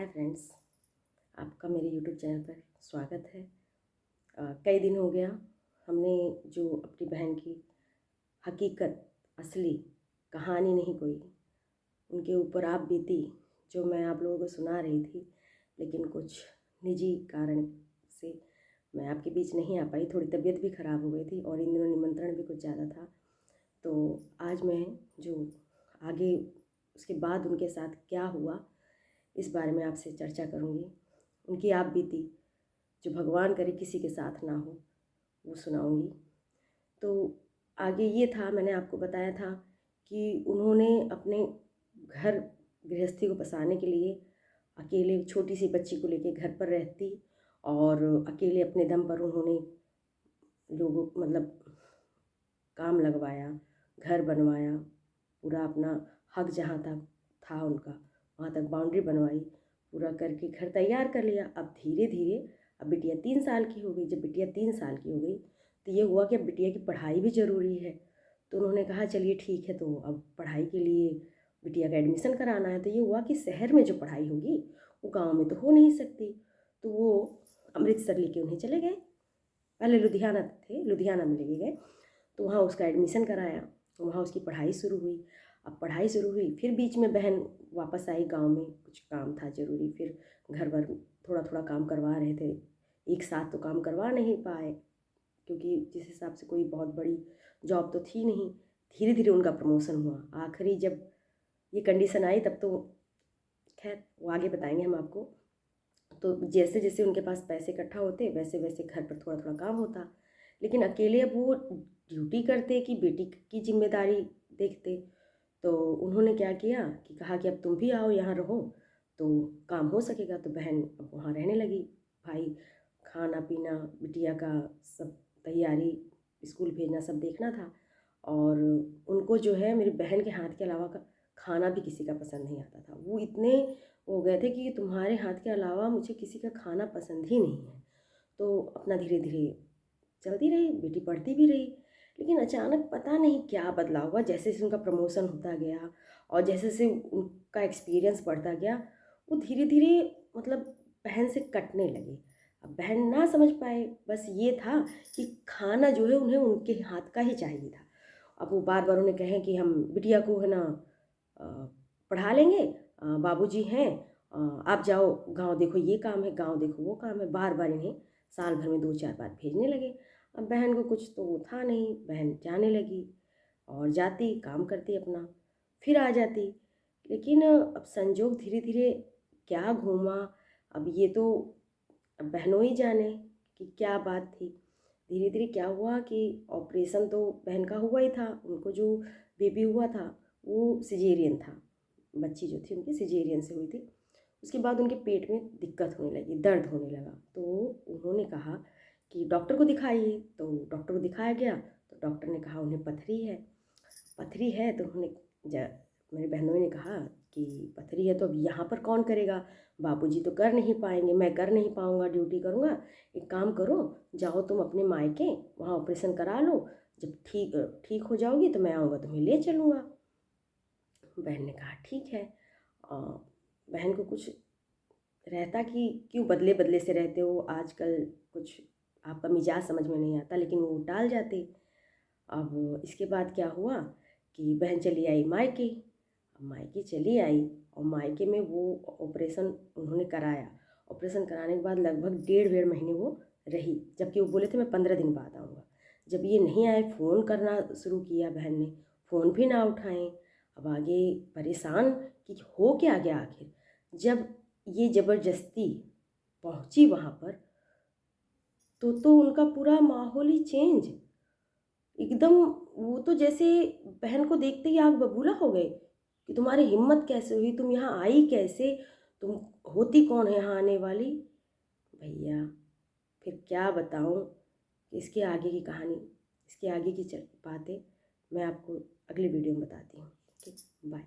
Hi friends, आपका मेरे YouTube channel पर स्वागत है। कई दिन हो गया हमने जो अपनी बहन की हकीकत असली कहानी नहीं कोई उनके ऊपर आप बीती जो मैं आप लोगों को सुना रही थी, लेकिन कुछ निजी कारण से मैं आपके बीच नहीं आ पाई। थोड़ी तबीयत भी ख़राब हो गई थी और इन दिनों निमंत्रण भी कुछ ज़्यादा था। तो आज मैं जो आगे उसके बाद उनके साथ क्या हुआ इस बारे में आपसे चर्चा करूँगी। उनकी आप बीती जो भगवान करे किसी के साथ ना हो वो सुनाऊँगी। तो आगे ये था, मैंने आपको बताया था कि उन्होंने अपने घर गृहस्थी को बसाने के लिए अकेले छोटी सी बच्ची को लेके घर पर रहती और अकेले अपने दम पर उन्होंने लोगों मतलब काम लगवाया, घर बनवाया, पूरा अपना हक जहाँ तक था उनका वहाँ तक बाउंड्री बनवाई, पूरा करके घर तैयार कर लिया। अब धीरे धीरे अब बिटिया 3 साल की हो गई। जब बिटिया 3 साल की हो गई तो ये हुआ कि अब बिटिया की पढ़ाई भी ज़रूरी है। तो उन्होंने कहा चलिए ठीक है, तो अब पढ़ाई के लिए बिटिया का एडमिशन कराना है। तो ये हुआ कि शहर में जो पढ़ाई होगी वो गाँव में तो हो नहीं सकती। तो वो अमृतसर लेके उन्हें चले गए। पहले लुधियाना थे, लुधियाना में लेके गए। तो वहाँ उसका एडमिशन कराया, वहाँ उसकी पढ़ाई शुरू हुई। अब पढ़ाई शुरू हुई, फिर बीच में बहन वापस आई गांव में, कुछ काम था ज़रूरी, फिर घर भर थोड़ा थोड़ा काम करवा रहे थे। एक साथ तो काम करवा नहीं पाए क्योंकि जिस हिसाब से कोई बहुत बड़ी जॉब तो थी नहीं। धीरे धीरे उनका प्रमोशन हुआ। आखिरी जब ये कंडीशन आई तब तो खैर वो आगे बताएंगे हम आपको। तो जैसे जैसे उनके पास पैसे इकट्ठा होते वैसे वैसे घर पर थोड़ा थोड़ा काम होता, लेकिन अकेले अब वो ड्यूटी करते कि बेटी की जिम्मेदारी देखते। तो उन्होंने क्या किया कि कहा कि अब तुम भी आओ यहाँ रहो तो काम हो सकेगा। तो बहन अब वहाँ रहने लगी। भाई खाना पीना बिटिया का सब तैयारी, स्कूल भेजना सब देखना था। और उनको जो है मेरी बहन के हाथ के अलावा का खाना भी किसी का पसंद नहीं आता था। वो इतने हो गए थे कि तुम्हारे हाथ के अलावा मुझे किसी का खाना पसंद ही नहीं है। तो अपना धीरे धीरे चलती रही, बेटी पढ़ती भी रही। लेकिन अचानक पता नहीं क्या बदलाव हुआ, जैसे जैसे उनका प्रमोशन होता गया और जैसे जैसे उनका एक्सपीरियंस बढ़ता गया, वो धीरे धीरे मतलब बहन से कटने लगे। अब बहन ना समझ पाए, बस ये था कि खाना जो है उन्हें उनके हाथ का ही चाहिए था। अब वो बार बार उन्हें कहें कि हम बिटिया को है ना अ, पढ़ा लेंगे, बाबूजी हैं, आप जाओ गांव देखो ये काम है, गांव देखो वो काम है। बार बार इन्हें साल भर में 2-4 बार भेजने लगे। अब बहन को कुछ तो वो था नहीं, बहन जाने लगी और जाती काम करती अपना, फिर आ जाती। लेकिन अब संजोग धीरे धीरे क्या घूमा, अब ये तो अब बहनों ही जाने कि क्या बात थी। धीरे धीरे क्या हुआ कि ऑपरेशन तो बहन का हुआ ही था। उनको जो बेबी हुआ था वो सिजेरियन था, बच्ची जो थी उनकी सिजेरियन से हुई थी। उसके बाद उनके पेट में दिक्कत होने लगी, दर्द होने लगा। तो उन्होंने कहा कि डॉक्टर को दिखाइए। तो डॉक्टर को दिखाया गया तो डॉक्टर ने कहा उन्हें पथरी है। पथरी है तो उन्होंने मेरी बहनों ने कहा कि पथरी है तो अब यहाँ पर कौन करेगा, बाबूजी तो कर नहीं पाएंगे, मैं कर नहीं पाऊँगा, ड्यूटी करूँगा। एक काम करो, जाओ तुम अपने मायके, वहाँ ऑपरेशन करा लो, जब ठीक ठीक हो जाओगी तो मैं आऊँगा तुम्हें ले चलूँगा। बहन ने कहा ठीक है। बहन को कुछ रहता कि क्यों बदले बदले से रहते हो, आजकल कुछ आपका मिजाज समझ में नहीं आता, लेकिन वो टाल जाते। अब इसके बाद क्या हुआ कि बहन चली आई मायके। अब मायके चली आई और मायके में वो ऑपरेशन उन्होंने कराया। ऑपरेशन कराने के बाद लगभग 1.5 महीने वो रही, जबकि वो बोले थे मैं 15 दिन बाद आऊँगा। जब ये नहीं आए, फ़ोन करना शुरू किया बहन ने, फ़ोन भी ना उठाएं। अब आगे परेशान कि हो क्या गया आखिर। जब ये ज़बरदस्ती पहुँची वहाँ पर तो उनका पूरा माहौल ही चेंज एकदम। वो तो जैसे बहन को देखते ही आग बबूला हो गए कि तुम्हारी हिम्मत कैसे हुई, तुम यहाँ आई कैसे, तुम होती कौन है यहाँ आने वाली। भैया फिर क्या बताऊँ, इसके आगे की कहानी, इसके आगे की बातें मैं आपको अगले वीडियो में बताती हूँ। ठीक, बाय।